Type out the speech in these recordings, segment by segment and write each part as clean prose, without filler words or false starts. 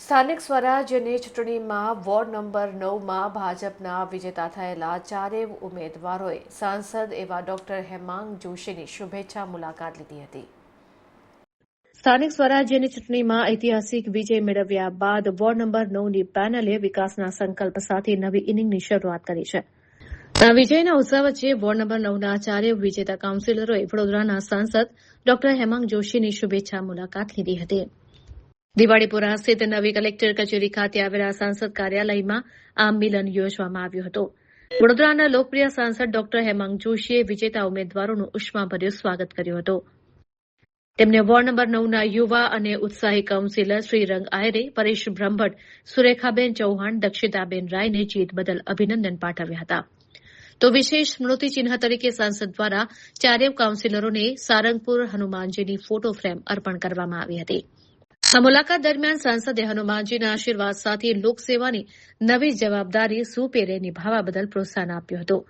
સ્થાનિક સ્વરાજ્યની ચૂંટણીમાં વોર્ડ નંબર 9માં ભાજપના વિજેતા થયેલા ચારેય ઉમેદવારોએ સાંસદ એવા ડોક્ટર હેમાંગ જોશીની શુભેચ્છા મુલાકાત લીધી હતી. સ્થાનિક સ્વરાજ્યની ચૂંટણીમાં ઐતિહાસિક વિજય મેળવ્યા બાદ વોર્ડ નંબર 9ની પેનલે વિકાસના સંકલ્પ સાથે નવી ઇનિંગની શરૂઆત કરી છે. આ વિજયના ઉત્સાહ વચ્ચે વોર્ડ નંબર 9ના ચારેય વિજેતા કાઉન્સિલરોએ વડોદરાના સાંસદ ડોક્ટર હેમાંગ જોશીની શુભેચ્છા મુલાકાત લીધી હતી. દિવાળીપુરા સ્થિત નવી કલેક્ટર કચેરી ખાતે આવેલા સાંસદ કાર્યાલયમાં આ મિલન યોજવામાં આવ્યું હતું. વડોદરાના લોકપ્રિય સાંસદ ડોક્ટર હેમાંગ જોશીએ વિજેતા ઉમેદવારોનું ઉષ્માભર્યું સ્વાગત કર્યું હતું. તેમને વોર્ડ નંબર 9ના યુવા અને ઉત્સાહી કાઉન્સિલર શ્રીરંગ આયરે, પરેશ બ્રહ્મભટ્ટ, સુરેખાબેન ચૌહાણ, દક્ષિતાબેન રાયને જીત બદલ અભિનંદન પાઠવ્યા હતા. તો વિશેષ સ્મૃતિચિહ્ન તરીકે સાંસદ દ્વારા ચારેય કાઉન્સિલરોને સારંગપુર હનુમાનજીની ફોટો ફ્રેમ અર્પણ કરવામાં આવી હતી. આ મુલાકાત દરમિયાન સાંસદે હનુમાનજીના આશીર્વાદ સાથે લોકસેવાની નવી જવાબદારી સુપેરે નિભાવવા બદલ પ્રોત્સાહન આપ્યું હતું.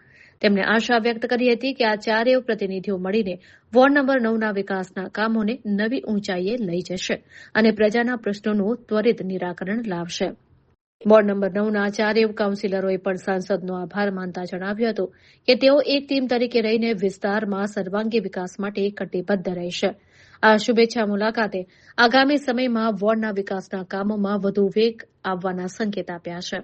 તેમણે આશા વ્યક્ત કરી હતી કે આ ચારેય પ્રતિનિધિઓ મળીને વોર્ડ નંબર 9ના વિકાસના કામોને નવી ઊંચાઈએ લઈ જશે અને પ્રજાના પ્રશ્નોનું ત્વરિત નિરાકરણ લાવશે. વોર્ડ નંબર 9ના ચારેય કાઉન્સિલરોએ પણ સાંસદનો આભાર માનતા જણાવ્યું હતું કે તેઓ એક ટીમ તરીકે રહીને વિસ્તારમાં સર્વાંગી વિકાસ માટે કટિબદ્ધ રહેશે. આ શુભેચ્છા મુલાકાતે આગામી સમયમાં વોર્ડના વિકાસના કામોમાં વધુ વેગ આવવાના સંકેત આપ્યા છે.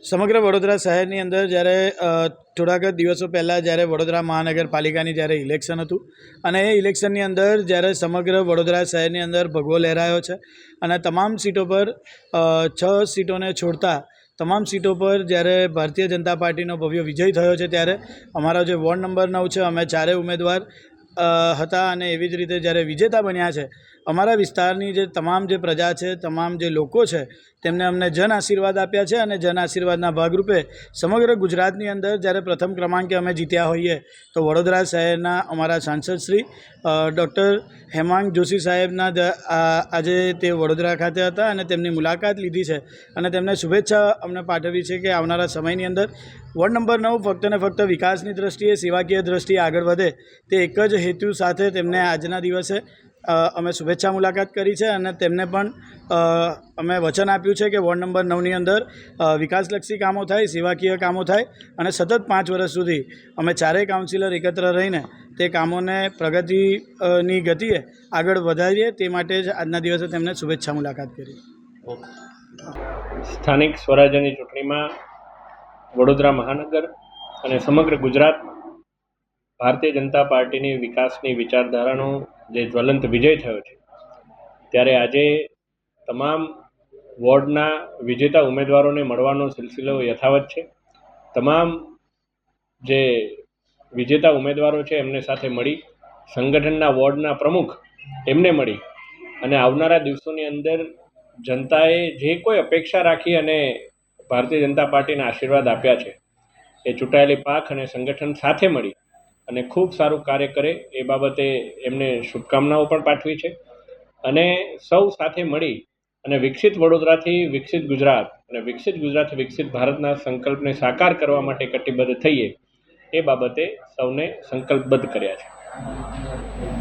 સમગ્ર વડોદરા શહેરની અંદર જ્યારે થોડાક દિવસો પહેલાં જ્યારે વડોદરા મહાનગરપાલિકાની જ્યારે ઇલેક્શન હતું અને એ ઇલેક્શનની અંદર જ્યારે સમગ્ર વડોદરા શહેરની અંદર ભગવો લહેરાયો છે અને તમામ સીટો પર 6 સીટોને છોડતા તમામ સીટો પર જ્યારે ભારતીય જનતા પાર્ટીનો ભવ્ય વિજય થયો છે ત્યારે અમારા જે વોર્ડ નંબર 9 છે અમે ચારેય ઉમેદવાર હતા અને એવી જ રીતે જ્યારે વિજેતા બન્યા છે અમારા વિસ્તારની જે તમામ જે પ્રજા છે, તમામ જે લોકો છે તેમને અમને જન આશીર્વાદ આપ્યા છે અને જન આશીર્વાદના ભાગરૂપે સમગ્ર ગુજરાતની અંદર જ્યારે પ્રથમ ક્રમાંકે અમે જીત્યા હોઈએ તો વડોદરા શહેરના અમારા સાંસદ શ્રી ડૉક્ટર હેમાંગ જોશી સાહેબના આજે તે વડોદરા ખાતે હતા અને તેમની મુલાકાત લીધી છે અને તેમને શુભેચ્છા અમને પાઠવી છે કે આવનારા સમયની અંદર વોર્ડ નંબર 9 ફક્ત ને ફક્ત વિકાસની દ્રષ્ટિએ, સેવાકીય દ્રષ્ટિએ આગળ વધે તે એક જ હેતુ સાથે તેમને આજના દિવસે અમે શુભેચ્છા મુલાકાત કરી છે અને તેમને પણ અમે વચન આપ્યું છે કે વોર્ડ નંબર 9ની અંદર વિકાસલક્ષી કામો થાય, સેવાકીય કામો થાય અને સતત 5 વર્ષ સુધી અમે ચારેય કાઉન્સિલર એકત્ર રહીને તે કામોને પ્રગતિની ગતિએ આગળ વધારીએ તે માટે જ આજના દિવસે તેમને શુભેચ્છા મુલાકાત કરી. સ્થાનિક સ્વરાજ્યની ચૂંટણીમાં વડોદરા મહાનગર અને સમગ્ર ગુજરાતમાં ભારતીય જનતા પાર્ટીની વિકાસની વિચારધારાનો જે જ્વલંત વિજય થયો છે ત્યારે આજે તમામ વોર્ડના વિજેતા ઉમેદવારોને મળવાનો સિલસિલો યથાવત છે. તમામ જે વિજેતા ઉમેદવારો છે એમને સાથે મળી, સંગઠનના વોર્ડના પ્રમુખ એમને મળી અને આવનારા દિવસોની અંદર જનતાએ જે કોઈ અપેક્ષા રાખી અને ભારતીય જનતા પાર્ટીના આશીર્વાદ આપ્યા છે એ ચૂંટાયેલી પાંખ અને સંગઠન સાથે મળી અને ખૂબ સારું કાર્ય કરે એ બાબતે એમને શુભકામનાઓ પણ પાઠવી છે અને સૌ સાથે મળી અને વિકસિત વડોદરાથી વિકસિત ગુજરાત અને વિકસિત ગુજરાતથી વિકસિત ભારતના સંકલ્પને સાકાર કરવા માટે કટિબદ્ધ થઈએ એ બાબતે સૌને સંકલ્પબદ્ધ કર્યા છે.